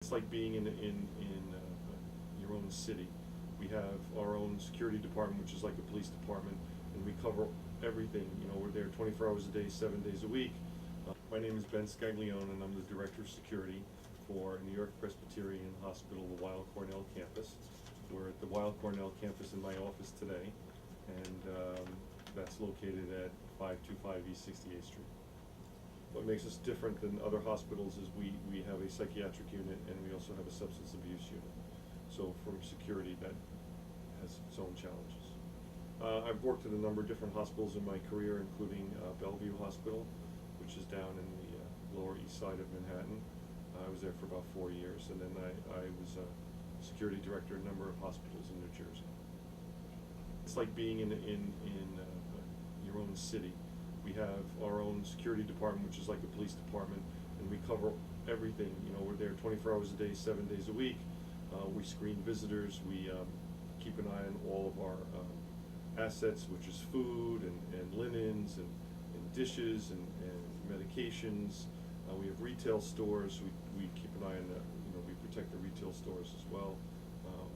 It's like being in your own city. We have our own security department, which is like a police department, and we cover everything. You know, we're there 24 hours a day, 7 days a week. My name is Ben Scaglione, and I'm the Director of Security for New York Presbyterian Hospital, the Weill Cornell campus. We're at the Weill Cornell campus in my office today, and that's located at 525 East 68th Street. What makes us different than other hospitals is we have a psychiatric unit, and we also have a substance abuse unit. So from security, that has its own challenges. I've worked at a number of different hospitals in my career, including Bellevue Hospital, which is down in the Lower East Side of Manhattan. I was there for about 4 years, and then I was a security director at a number of hospitals in New Jersey. It's like being in your own city. We have our own security department, which is like a police department, and we cover everything. You know, we're there 24 hours a day, 7 days a week. We screen visitors. We keep an eye on all of our assets, which is food and linens and dishes and medications. We have retail stores. We keep an eye on that. You know, we protect the retail stores as well.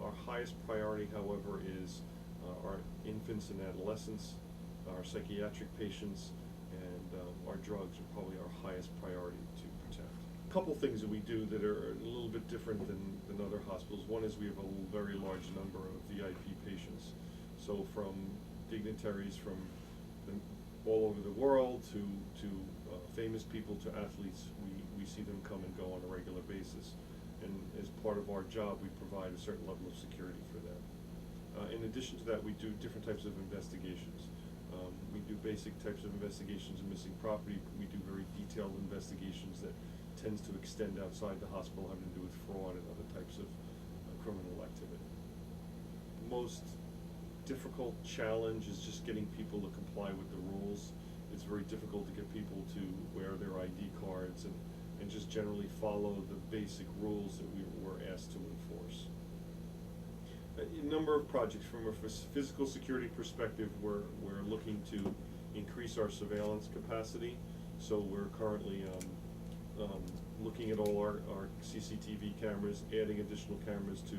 Our highest priority, however, is our infants and adolescents, our psychiatric patients, and our drugs are probably our highest priority to protect. A couple things that we do that are a little bit different than other hospitals. One is we have a very large number of VIP patients. So from dignitaries from all over the world to famous people to athletes, we see them come and go on a regular basis. And as part of our job, we provide a certain level of security for them. In addition to that, we do different types of investigations. We do basic types of investigations of missing property. We do very detailed investigations that tends to extend outside the hospital, having to do with fraud and other types of criminal activity. Most difficult challenge is just getting people to comply with the rules. It's very difficult to get people to wear their ID cards and just generally follow the basic rules that we were asked to enforce. A number of projects from a physical security perspective, we're looking to increase our surveillance capacity. So we're currently looking at all our CCTV cameras, adding additional cameras to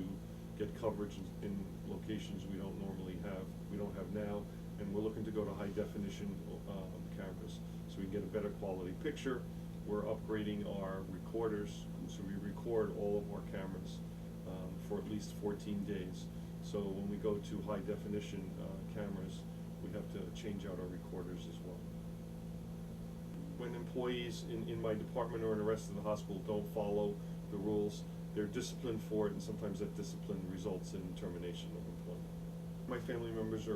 get coverage in locations we don't have now, and we're looking to go to high definition cameras so we can get a better quality picture. We're upgrading our recorders, so we record all of our cameras for at least 14 days. So when we go to high definition cameras, we have to change out our recorders as well. When employees in my department or in the rest of the hospital don't follow the rules, they're disciplined for it, and sometimes that discipline results in termination of employment. My family members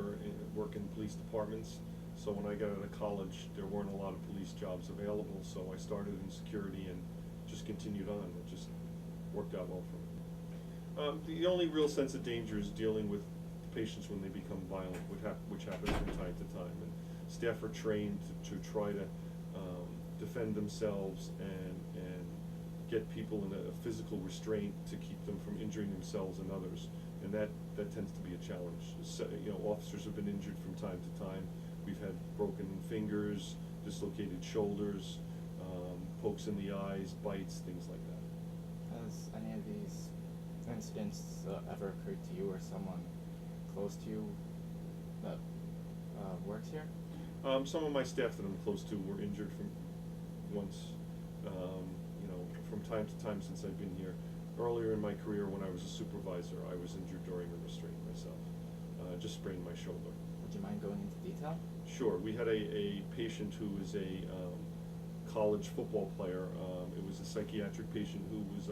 work in police departments, so when I got out of college, there weren't a lot of police jobs available, so I started in security and just continued on. It just worked out well for me. The only real sense of danger is dealing with patients when they become violent, which happens from time to time. And staff are trained to try to defend themselves and get people in a physical restraint to keep them from injuring themselves and others. And that tends to be a challenge. So, you know, officers have been injured from time to time. We've had broken fingers, dislocated shoulders, pokes in the eyes, bites, things like that. Has any of these incidents ever occurred to you or someone close to you that works here? Some of my staff that I'm close to were injured from once, you know, from time to time since I've been here. Earlier in my career, when I was a supervisor, I was injured during a restraint myself. Just sprained my shoulder. Would you mind going into detail? Sure. We had a patient who was a college football player. It was a psychiatric patient who was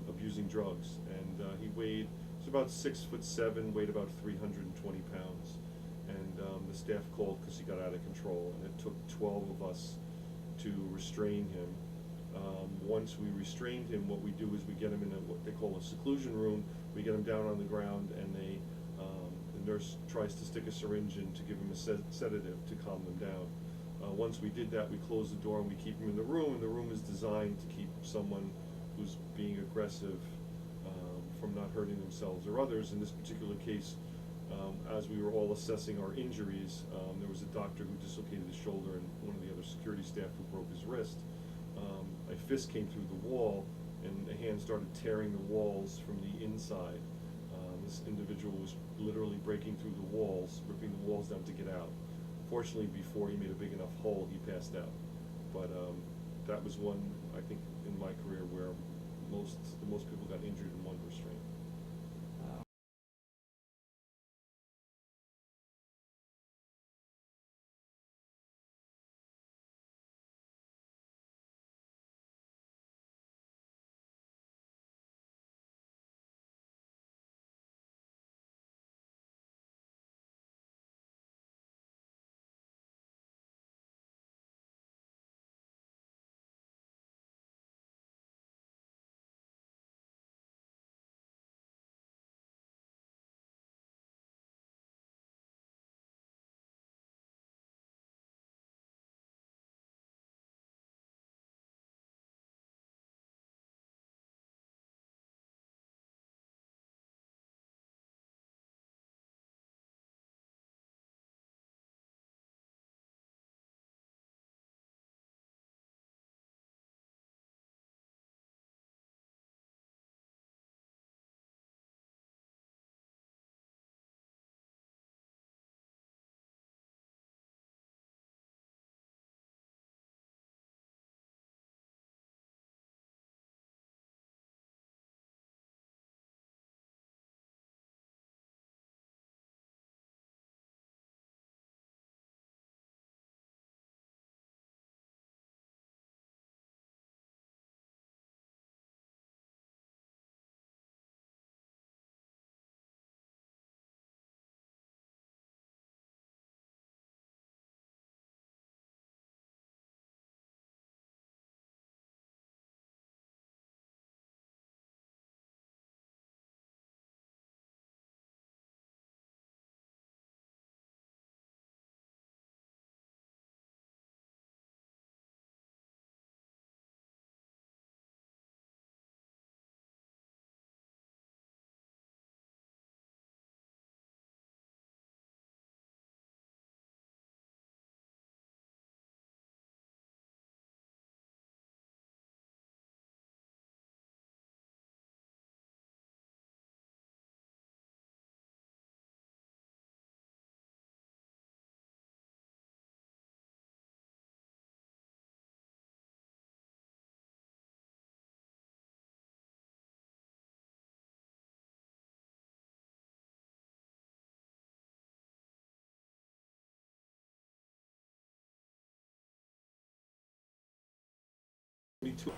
abusing drugs, and he was about 6'7", weighed about 320 pounds. And the staff called because he got out of control, and it took 12 of us to restrain him. Once we restrained him, what we do is we get him in what they call a seclusion room. We get him down on the ground, and the nurse tries to stick a syringe in to give him a sedative to calm them down. Once we did that, we close the door and we keep him in the room, and the room is designed to keep someone who's being aggressive from not hurting themselves or others. In this particular case, as we were all assessing our injuries, there was a doctor who dislocated his shoulder and one of the other security staff who broke his wrist. A fist came through the wall and a hand started tearing the walls from the inside. This individual was literally breaking through the walls, ripping the walls down to get out. Fortunately, before he made a big enough hole, he passed out. But that was one, I think, in my career where the most people got injured in one restraint. Me too.